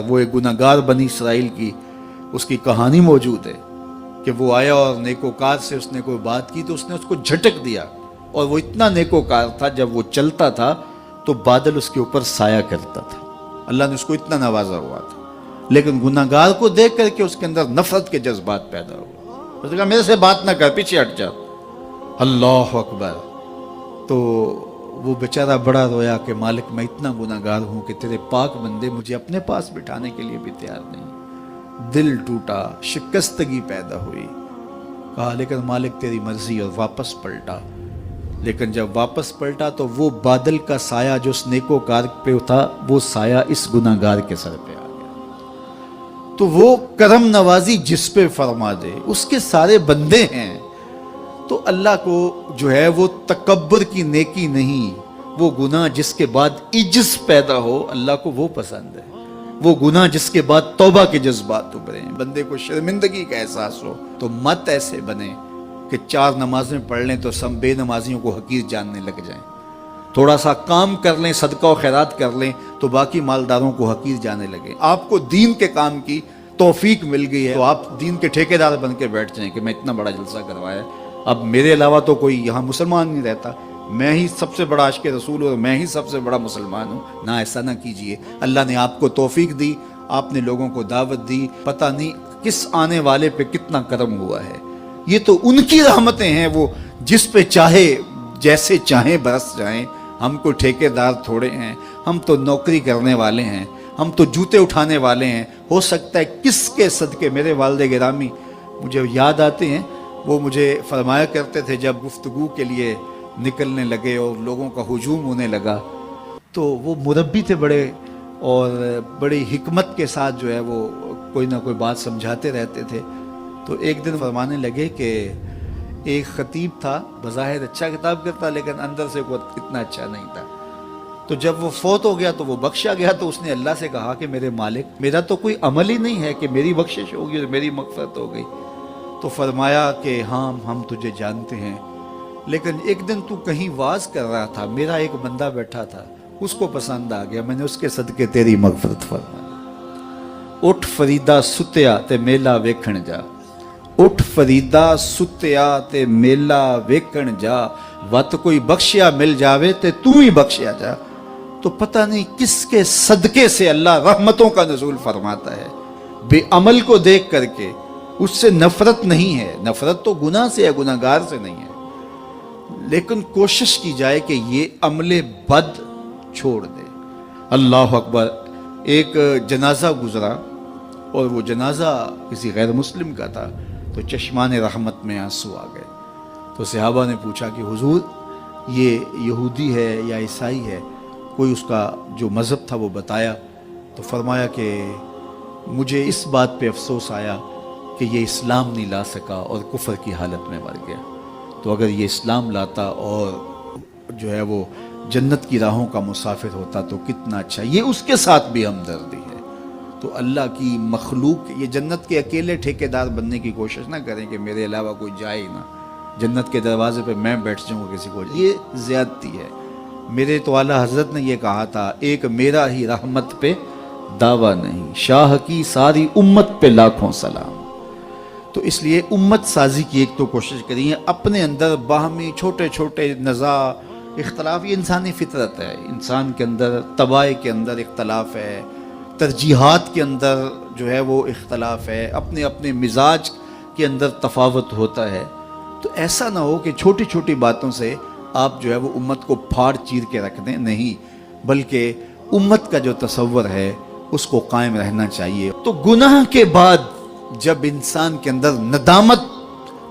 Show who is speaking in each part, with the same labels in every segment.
Speaker 1: وہ ایک गुनाहगार बनी इसराइल की उसकी कहानी मौजूद है कि वो आया और नेकोकार से उसने कोई बात की तो उसने उसको झटक दिया, और वो इतना नेकोकार था जब वो चलता था तो बादल उसके ऊपर साया करता था। अल्लाह ने उसको इतना नवाजा हुआ था, लेकिन गुनाहगार को देख करके उसके अंदर नफरत के जज्बात पैदा हुए। उसने कहा मेरे से बात ना कर, पीछे हट जा। अल्लाह अकबर। तो वो बेचारा बड़ा रोया कि मालिक मैं इतना गुनाहगार हूँ कि तेरे पाक बंदे मुझे अपने पास बिठाने के लिए भी तैयार नहीं। दिल टूटा, शिकस्तगी पैदा हुई। कहा लेकिन मालिक तेरी मर्जी, और वापस पलटा। लेकिन जब वापस पलटा तो वो बादल का साया जो उस नेकोकार पे था, वो साया इस गुनाहगार के सर पे आ गया। तो वो करम नवाजी जिस पे फरमा दे उसके सारे बंदे हैं। तो अल्लाह को जो है वो तकब्बुर की नेकी नहीं, वो गुनाह जिसके बाद इज्ज पैदा हो, अल्लाह को वो पसंद है। वो गुनाह जिसके बाद तौबा के जज्बात उभरे, बंदे को शर्मिंदगी का एहसास हो। तो मत ऐसे बने कि 4 नमाजें पढ़ लें तो सब बेनमाजियों को हकीर जानने लग जाएं। थोड़ा सा काम कर लें, सदका और खैरात कर लें तो बाकी मालदारों को हकीर जाने लगे। आपको दीन के काम की तौफीक मिल गई है तो आप दीन के ठेकेदार बन के बैठ जाएं कि मैं इतना बड़ा जलसा करवाया, अब मेरे अलावा तो कोई यहाँ मुसलमान नहीं रहता, मैं ही सबसे बड़ा आशिक रसूल और मैं ही सबसे बड़ा मुसलमान हूँ। ना, ऐसा ना कीजिए। अल्लाह ने आपको तौफीक दी, आपने लोगों को दावत दी, पता नहीं किस आने वाले पे कितना करम हुआ है। ये तो उनकी रहमतें हैं, वो जिस पे चाहे जैसे चाहे बरस जाएं। हम कोई ठेकेदार थोड़े हैं, हम तो नौकरी करने वाले हैं, हम तो जूते उठाने वाले हैं। हो सकता है किसके सदके मेरे वालिद गिरामी मुझे याद आते हैं, वो मुझे फरमाया करते थे जब गुफ्तगू के लिए निकलने लगे और लोगों का हुजूम होने लगा, तो वो मुरब्बी थे बड़े, और बड़ी हिकमत के साथ जो है वो कोई ना कोई बात समझाते रहते थे। तो एक दिन फरमाने लगे कि एक खतीब था, बज़ाहिर अच्छा किताब करता लेकिन अंदर से वो इतना अच्छा नहीं था। तो जब वो फौत हो गया तो वो बख्शा गया, तो उसने अल्लाह से कहा कि मेरे मालिक, मेरा तो कोई अमल ही नहीं है कि मेरी बख्शिश होगी और मेरी मग़फ़िरत हो गई। तो फरमाया कि हाँ हम तुझे जानते हैं, लेकिन एक दिन तू कहीं वाज कर रहा था, मेरा एक बंदा बैठा था, उसको पसंद आ गया, मैंने उसके सदके तेरी मग़फ़िरत फरमाई। उठ फरीदा सुत्या ते मेला वेखण जा, उठ फरीदा सुत्या ते मेला वेखण जा, वत कोई बख्शिया मिल जावे ते तू ही बख्शिया जा। तो पता नहीं किसके सदके से अल्लाह रहमतों का नज़ूल फरमाता है। बेअमल को देख करके उससे नफरत नहीं है, नफरत तो गुनाह से है, गुनाहगार से नहीं है। लेकिन कोशिश की जाए कि ये अमले बद छोड़ दे। अल्लाह अकबर। एक जनाजा गुजरा और वो जनाजा किसी गैर मुस्लिम का था, तो चश्मान रहमत में आंसू आ गए। तो सहाबा ने पूछा कि हुजूर ये यहूदी है या ईसाई है, कोई उसका जो मज़हब था वो बताया। तो फरमाया कि मुझे इस बात पे अफसोस आया कि ये इस्लाम नहीं ला सका और कुफर की हालत में मर गया। तो अगर ये इस्लाम लाता और जो है वो जन्नत की राहों का मुसाफिर होता तो कितना अच्छा। ये उसके साथ भी हमदर्दी है। तो अल्लाह की मखलूक, ये जन्नत के अकेले ठेकेदार बनने की कोशिश ना करें कि मेरे अलावा कोई जाए ना, जन्नत के दरवाजे पे मैं बैठ जाऊँगा किसी को, ये ज़्यादती है। मेरे तो आला हज़रत ने ये कहा था, एक मेरा ही रहमत पे दावा नहीं, शाह की सारी उम्मत पे लाखों सलाम। तो इसलिए उम्मत साजी की एक तो कोशिश करिए, अपने अंदर बाहमी छोटे छोटे नज़ा इख्तलाफ, ये इंसानी फितरत है। इंसान के अंदर तबाह के अंदर इख्तलाफ है, तरजीहात के अंदर जो है वो इख्तलाफ है, अपने अपने मिजाज के अंदर तफावत होता है। तो ऐसा ना हो कि छोटी छोटी बातों से आप जो है वो उम्मत को फाड़ चीर के रख दें, नहीं, बल्कि उम्मत का जो तसव्वुर है उसको कायम रहना चाहिए। तो गुनाह के बाद जब इंसान के अंदर नदामत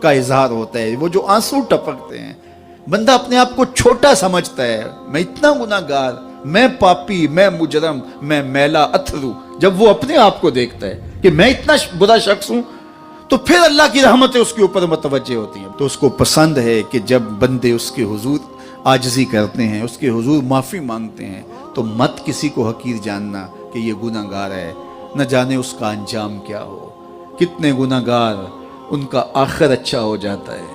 Speaker 1: का इजहार होता है, वो जो आंसू टपकते हैं, बंदा अपने आप को छोटा समझता है, मैं इतना गुनाहगार, मैं पापी, मैं मुजरम, मैं मैला अथरू। जब वो अपने आप को देखता है कि मैं इतना बुरा शख्स हूं, तो फिर अल्लाह की रहमतें उसके ऊपर मुतवज्जे होती हैं। तो उसको पसंद है कि जब बंदे उसके हुजूर आजिज़ी करते हैं, उसके हुजूर माफ़ी मांगते हैं, तो मत किसी को हकीर जानना कि ये गुनाहगार है, न जाने उसका अंजाम क्या हो। कितने गुनाहगार उनका आखिर अच्छा हो जाता है,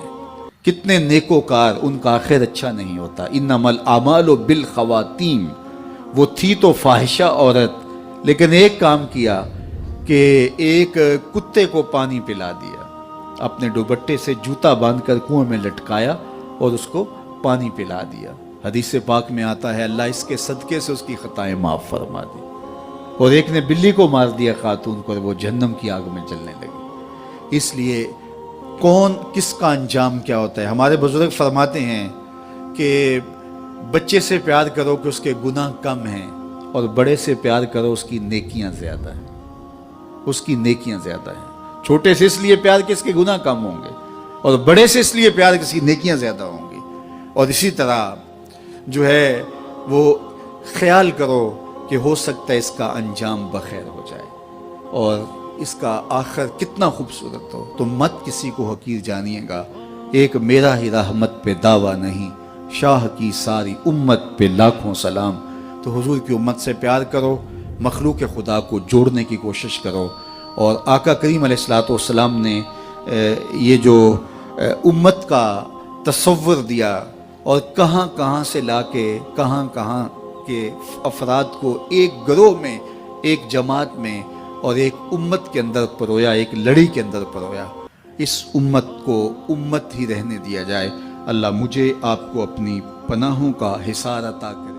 Speaker 1: कितने नेकोकार उनका आखिर अच्छा नहीं होता। इन्नमल आमालु बिल खवातीम, वो थी तो फाहिशा औरत لیکن ایک کام کیا کہ ایک کتے کو پانی پلا دیا، اپنے دوپٹے سے جوتا باندھ کر کنویں میں لٹکایا اور اس کو پانی پلا دیا۔ حدیث پاک میں آتا ہے اللہ اس کے صدقے سے اس کی خطائیں معاف فرما دی۔ اور ایک نے بلی کو مار دیا خاتون کو، اور وہ جہنم کی آگ میں جلنے لگی۔ اس لیے کون کس کا انجام کیا ہوتا ہے؟ ہمارے بزرگ فرماتے ہیں کہ بچے سے پیار کرو کہ اس کے گناہ کم ہیں، اور بڑے سے پیار کرو اس کی نیکیاں زیادہ ہیں، اس کی نیکیاں زیادہ ہیں۔ چھوٹے سے اس لیے پیار کہ اس کے گناہ کم ہوں گے، اور بڑے سے اس لیے پیار کہ اس کی نیکیاں زیادہ ہوں گی۔ اور اسی طرح جو ہے وہ خیال کرو کہ ہو سکتا ہے اس کا انجام بخیر ہو جائے اور اس کا آخر کتنا خوبصورت ہو، تو مت کسی کو حقیر جانیے گا۔ ایک میرا ہی رحمت پہ دعویٰ نہیں، شاہ کی ساری امت پہ لاکھوں سلام۔ تو حضور کی امت سے پیار کرو، مخلوق خدا کو جوڑنے کی کوشش کرو، اور آقا کریم علیہ الصلوۃ والسلام نے یہ جو امت کا تصور دیا اور کہاں کہاں سے لا کے کہاں کہاں کے افراد کو ایک گروہ میں، ایک جماعت میں اور ایک امت کے اندر پرویا، ایک لڑی کے اندر پرویا۔ اس امت کو امت ہی رہنے دیا جائے۔ اللہ مجھے آپ کو اپنی پناہوں کا حصار عطا کرے۔